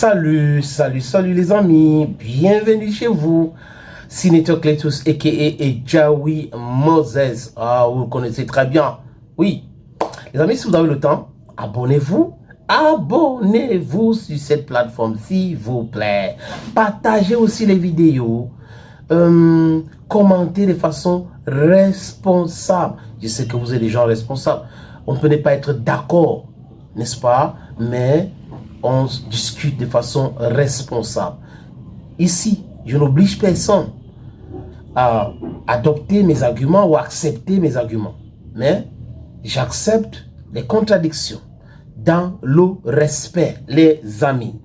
Salut, salut, salut les amis, bienvenue chez vous. Senator Cletus a.k.a. Ejawi Moses. Ah, vous le connaissez très bien. Oui, les amis, si vous avez le temps, abonnez-vous. Abonnez-vous sur cette plateforme, s'il vous plaît. Partagez aussi les vidéos. Commentez de façon responsable. Je sais que vous êtes des gens responsables. On peut ne pas être d'accord, n'est-ce pas? Mais on discute de façon responsable. Ici, je n'oblige personne à adopter mes arguments ou à accepter mes arguments. Mais j'accepte les contradictions dans le respect, les amis.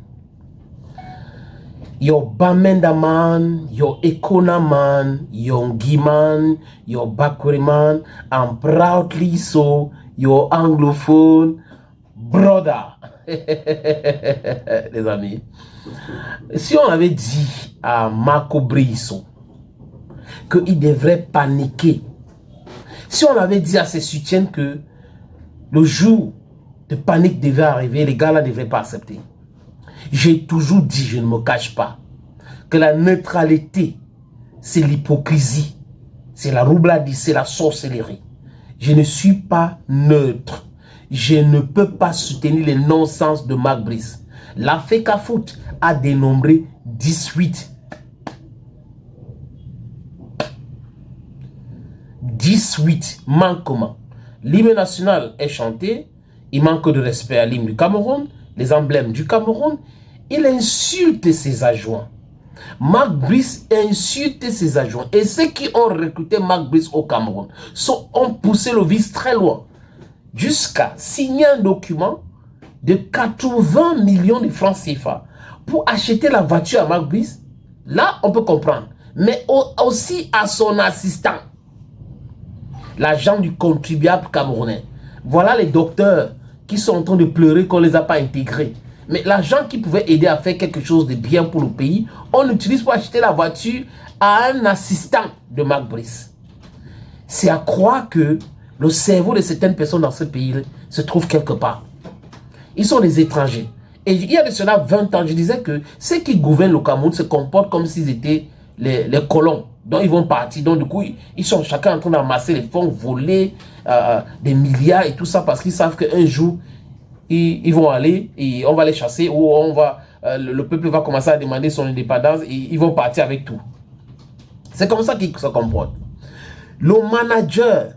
Yo Bamenda man, yo Ekona man, yo Ngiman, yo Bakuri man, I'm proudly so, yo anglophone, brother. Les amis, si on avait dit à Marco Brisso qu'il devrait paniquer, si on avait dit à ses soutiens que le jour de panique devait arriver, les gars là ne devraient pas accepter. J'ai toujours dit, je ne me cache pas, que la neutralité, c'est l'hypocrisie, c'est la roubladie, c'est la sorcellerie. Je ne suis pas neutre. Je ne peux pas soutenir les non-sens de Marc Brice. La FECAFOOT a dénombré 18 manquements. L'hymne national est chanté, il manque de respect à l'hymne du Cameroun, les emblèmes du Cameroun, il insulte ses adjoints. Marc Brice insulte ses adjoints. Et ceux qui ont recruté Marc Brice au Cameroun ont poussé le vice très loin, jusqu'à signer un document de 80 millions de francs CFA pour acheter la voiture à Marc Brice. Là, on peut comprendre. Mais aussi à son assistant, l'agent du contribuable camerounais. Voilà les docteurs qui sont en train de pleurer qu'on ne les a pas intégrés. Mais l'agent qui pouvait aider à faire quelque chose de bien pour le pays, on l'utilise pour acheter la voiture à un assistant de Marc Brice. C'est à croire que le cerveau de certaines personnes dans ce pays se trouve quelque part. Ils sont des étrangers. Et il y a de cela 20 ans, je disais que ceux qui gouvernent le Cameroun se comportent comme s'ils étaient les colons. Donc ils vont partir. Donc du coup, ils sont chacun en train d'amasser les fonds, voler des milliards et tout ça parce qu'ils savent qu'un jour, ils vont aller et on va les chasser ou le peuple va commencer à demander son indépendance et ils vont partir avec tout. C'est comme ça qu'ils se comportent. Le manager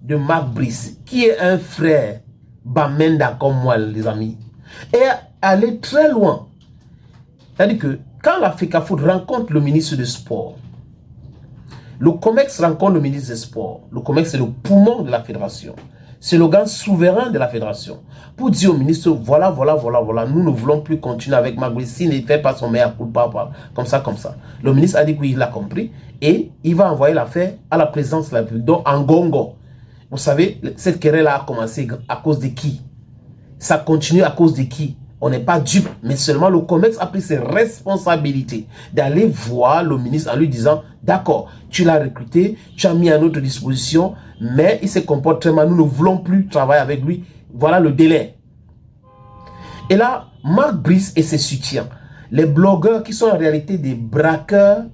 de Marc Brice, qui est un frère Bamenda comme moi, les amis, est allé très loin. C'est-à-dire que quand la FECAFOOT rencontre le ministre des Sports, le COMEX rencontre le ministre des Sports. Le COMEX, c'est le poumon de la fédération. C'est l'organe souverain de la fédération. Pour dire au ministre, voilà, nous ne voulons plus continuer avec Marc Brice s'il ne fait pas son meilleur coup de pas, comme ça. Le ministre a dit qu'il a compris et il va envoyer l'affaire à la présidence de la République, donc en Gongo. Vous savez, cette querelle a commencé à cause de qui? Ça continue à cause de qui? On n'est pas dupe, mais seulement le COMEX a pris ses responsabilités d'aller voir le ministre en lui disant, d'accord, tu l'as recruté, tu as mis à notre disposition, mais il se comporte très mal, nous ne voulons plus travailler avec lui, voilà le délai. Et là, Marc Brice et ses soutiens, les blogueurs qui sont en réalité des braqueurs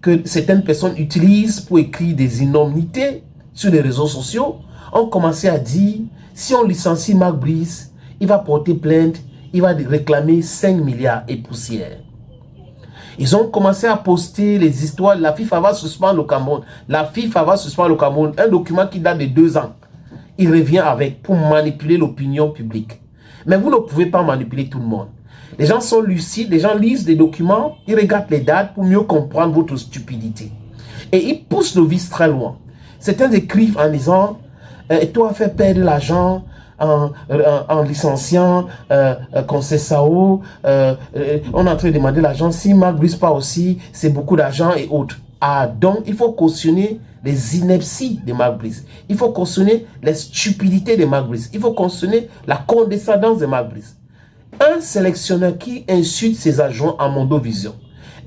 que certaines personnes utilisent pour écrire des innomnités sur les réseaux sociaux, ont commencé à dire, si on licencie Marc Brice, il va porter plainte, il va réclamer 5 milliards et poussière. Ils ont commencé à poster les histoires. La FIFA va suspendre le Cameroun. La FIFA va suspendre le Cameroun. Un document qui date de 2 ans. Il revient avec pour manipuler l'opinion publique. Mais vous ne pouvez pas manipuler tout le monde. Les gens sont lucides, les gens lisent des documents, ils regardent les dates pour mieux comprendre votre stupidité. Et ils poussent le vice très loin. Certains écrivent en disant, toi fait perdre l'argent en licenciant Conseil Sao, on est en train de demander l'argent. Si Marc Brice pas aussi, c'est beaucoup d'argent et autres. Ah, donc il faut cautionner les inepties de Marc Brice. Il faut cautionner les stupidités de Marc Brice. Il faut cautionner la condescendance de Marc Brice. Un sélectionneur qui insulte ses adjoints en Mondovision.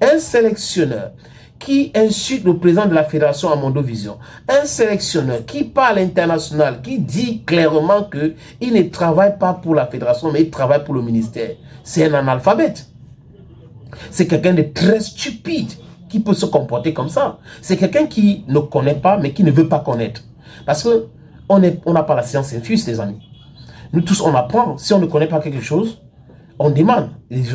Un sélectionneur qui insulte le président de la fédération à Mondovision, un sélectionneur qui parle international, qui dit clairement qu'il ne travaille pas pour la fédération, mais il travaille pour le ministère. C'est un analphabète. C'est quelqu'un de très stupide qui peut se comporter comme ça. C'est quelqu'un qui ne connaît pas, mais qui ne veut pas connaître. Parce que on n'a pas la science infuse, les amis. Nous tous, on apprend. Si on ne connaît pas quelque chose, on demande. Les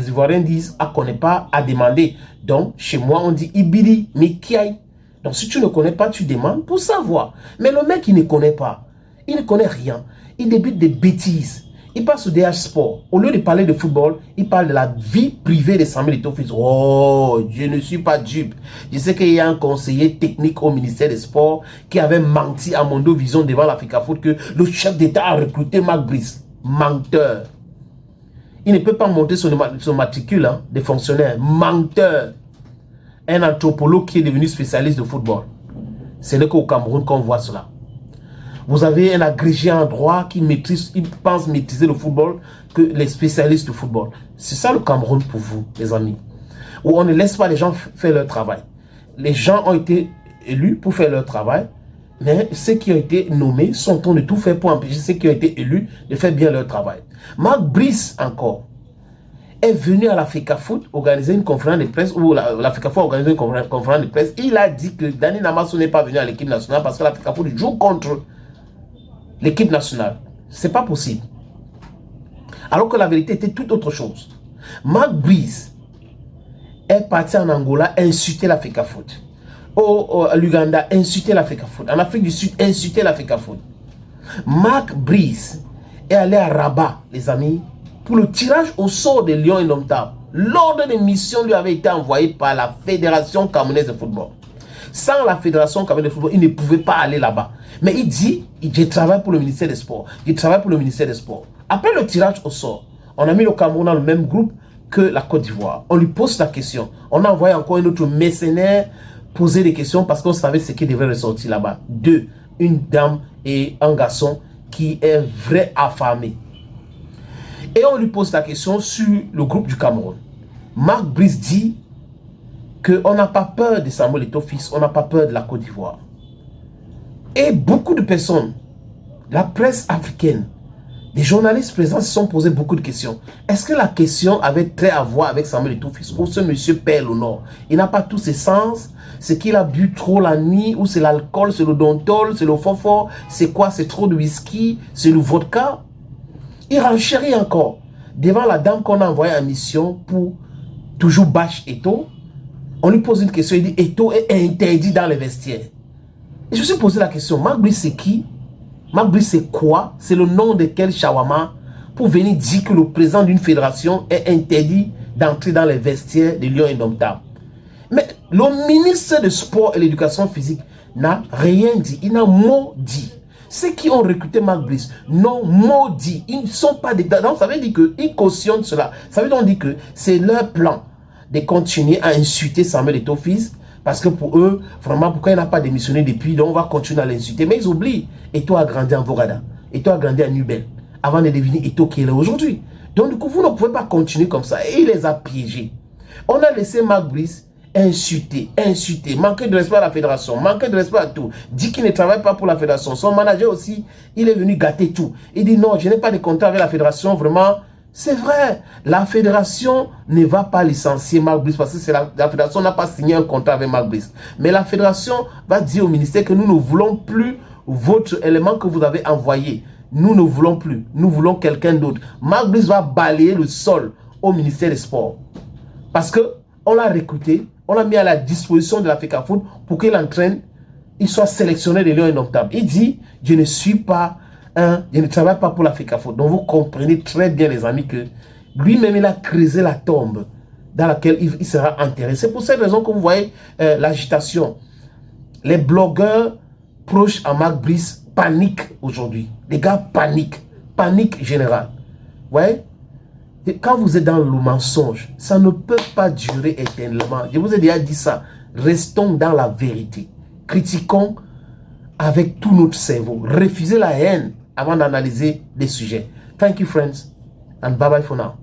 Ivoiriens disent, à connaît pas, à demander. Donc, chez moi, on dit, ibili, mais qui aille. Donc, si tu ne connais pas, tu demandes pour savoir. Mais le mec, il ne connaît pas. Il ne connaît rien. Il débute des bêtises. Il passe au DH Sport. Au lieu de parler de football, il parle de la vie privée de Samuel Eto'o-Fils. Oh, je ne suis pas dupe. Je sais qu'il y a un conseiller technique au ministère des Sports qui avait menti à Mondo Vision devant l'Africa Foot que le chef d'État a recruté Marc Brice. Menteur. Il ne peut pas monter son matricule des fonctionnaires. Menteur. Un anthropologue qui est devenu spécialiste de football. Ce n'est qu'au Cameroun qu'on voit cela. Vous avez un agrégé en droit qui maîtrise, il pense maîtriser le football que les spécialistes de football. C'est ça le Cameroun pour vous, les amis. Où on ne laisse pas les gens faire leur travail. Les gens ont été élus pour faire leur travail, mais ceux qui ont été nommés sont en train de tout faire pour empêcher ceux qui ont été élus de faire bien leur travail. Marc Brice, encore, est venu à l'Africa Foot organiser une conférence de presse, ou l'Africa Foot a organisé une conférence de presse. Il a dit que Dani Namasso n'est pas venu à l'équipe nationale parce que l'Africa Foot joue contre l'équipe nationale. C'est pas possible. Alors que la vérité était tout autre chose. Marc Brice est parti en Angola insulter l'Africa Foot. À l'Uganda, insulter l'Africa Foot. En Afrique du Sud, insulter l'Africa Foot. Marc Brice est allé à Rabat, les amis, pour le tirage au sort des Lions Indomptables. L'ordre de mission lui avait été envoyé par la Fédération camerounaise de football. Sans la Fédération camerounaise de football, il ne pouvait pas aller là-bas. Mais il dit, je travaille pour le ministère des Sports. Je travaille pour le ministère des Sports. Après le tirage au sort, on a mis le Cameroun dans le même groupe que la Côte d'Ivoire. On lui pose la question. On a envoyé encore un autre mercenaire poser des questions parce qu'on savait ce qui devait ressortir là-bas. Deux, une dame et un garçon qui est vrai affamé. Et on lui pose la question sur le groupe du Cameroun. Marc Brice dit qu'on n'a pas peur de Samuel Eto'o-Fils, on n'a pas peur de la Côte d'Ivoire. Et beaucoup de personnes, la presse africaine, les journalistes présents se sont posés beaucoup de questions. Est-ce que la question avait trait à voir avec Samuel Eto'o-Fils ou ce monsieur perd le nord? Il n'a pas tous ses sens. C'est qu'il a bu trop la nuit, ou c'est l'alcool, c'est le dontol, c'est le fort, c'est quoi? C'est trop de whisky, c'est le vodka. Il renchérit encore devant la dame qu'on a envoyée en mission pour toujours bâcher Eto'o. On lui pose une question, il dit Eto'o est interdit dans les vestiaires. Et je me suis posé la question, Marc Brice c'est qui? Marc Brice c'est quoi? C'est le nom de quel shawarma pour venir dire que le président d'une fédération est interdit d'entrer dans les vestiaires des Lions Indomptables? Mais le ministre des Sports et de l'Éducation physique n'a rien dit, il n'a mot dit. Ceux qui ont recruté Marc Brice n'ont maudit. Ils ne sont pas des... Donc, ça veut dire qu'ils cautionnent cela. Ça veut donc dire que c'est leur plan de continuer à insulter Samuel Eto'o-Fils. Parce que pour eux, vraiment, pourquoi il n'a pas démissionné depuis? Donc, on va continuer à l'insulter. Mais ils oublient. Eto'o a grandi en Vorada. Eto'o a grandi à Nubel. Avant de devenir Eto'o qui est là aujourd'hui. Donc, du coup, vous ne pouvez pas continuer comme ça. Et il les a piégés. On a laissé Marc Brice insulter, manquer de respect à la fédération, manquer de respect à tout, dit qu'il ne travaille pas pour la fédération. Son manager aussi, il est venu gâter tout. Il dit non, je n'ai pas de contrat avec la fédération, vraiment. C'est vrai, la fédération ne va pas licencier Marc Brice parce que la fédération n'a pas signé un contrat avec Marc Brice. Mais la fédération va dire au ministère que nous ne voulons plus votre élément que vous avez envoyé. Nous ne voulons plus, nous voulons quelqu'un d'autre. Marc Brice va balayer le sol au ministère des Sports. Parce que on l'a recruté, on l'a mis à la disposition de l'Africa Foot pour qu'il entraîne, il soit sélectionné des Lions Indomptables. Il dit, je ne suis pas je ne travaille pas pour l'Africa Foot. Donc vous comprenez très bien les amis que lui-même il a creusé la tombe dans laquelle il sera enterré. C'est pour cette raison que vous voyez l'agitation. Les blogueurs proches à Marc Brice paniquent aujourd'hui. Les gars paniquent. Panique générale. Vous voyez? Et quand vous êtes dans le mensonge, ça ne peut pas durer éternellement. Je vous ai déjà dit ça. Restons dans la vérité. Critiquons avec tout notre cerveau. Refusez la haine avant d'analyser les sujets. Thank you, friends, and bye-bye for now.